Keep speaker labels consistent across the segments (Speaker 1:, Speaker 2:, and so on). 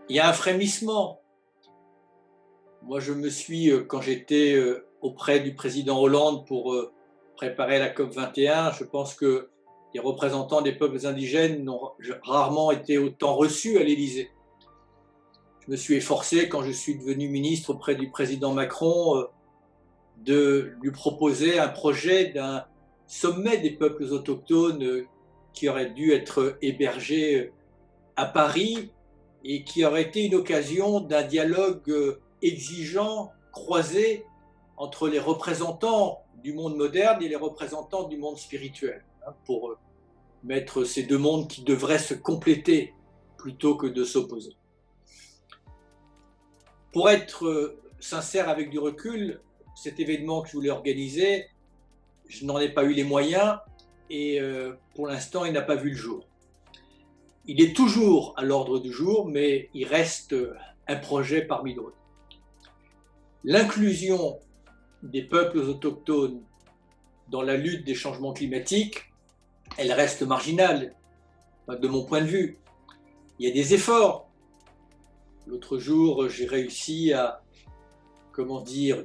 Speaker 1: Il y a un frémissement. Moi, je me suis, quand j'étais auprès du président Hollande pour préparer la COP 21, je pense que les représentants des peuples indigènes n'ont rarement été autant reçus à l'Élysée. Je me suis efforcé, quand je suis devenu ministre auprès du président Macron, de lui proposer un projet d'un sommet des peuples autochtones qui aurait dû être hébergé à Paris et qui aurait été une occasion d'un dialogue exigeant, croisé entre les représentants du monde moderne et les représentants du monde spirituel, pour mettre ces deux mondes qui devraient se compléter plutôt que de s'opposer. Pour être sincère avec du recul, cet événement que je voulais organiser, je n'en ai pas eu les moyens et pour l'instant, il n'a pas vu le jour. Il est toujours à l'ordre du jour, mais il reste un projet parmi d'autres. L'inclusion des peuples autochtones dans la lutte des changements climatiques, elle reste marginale, de mon point de vue. Il y a des efforts. L'autre jour, j'ai réussi à,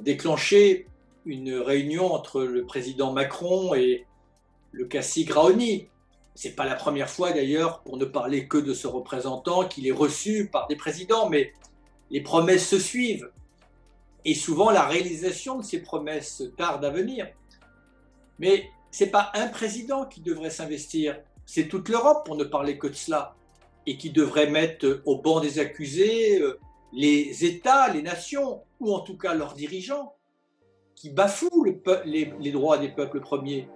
Speaker 1: déclencher une réunion entre le président Macron et le cacique Raoni. C'est pas la première fois d'ailleurs, pour ne parler que de ce représentant, qu'il est reçu par des présidents, mais les promesses se suivent. Et souvent, la réalisation de ces promesses tarde à venir. Mais ce n'est pas un président qui devrait s'investir, c'est toute l'Europe, pour ne parler que de cela, et qui devrait mettre au banc des accusés les États, les nations, ou en tout cas leurs dirigeants, qui bafouent les droits des peuples premiers.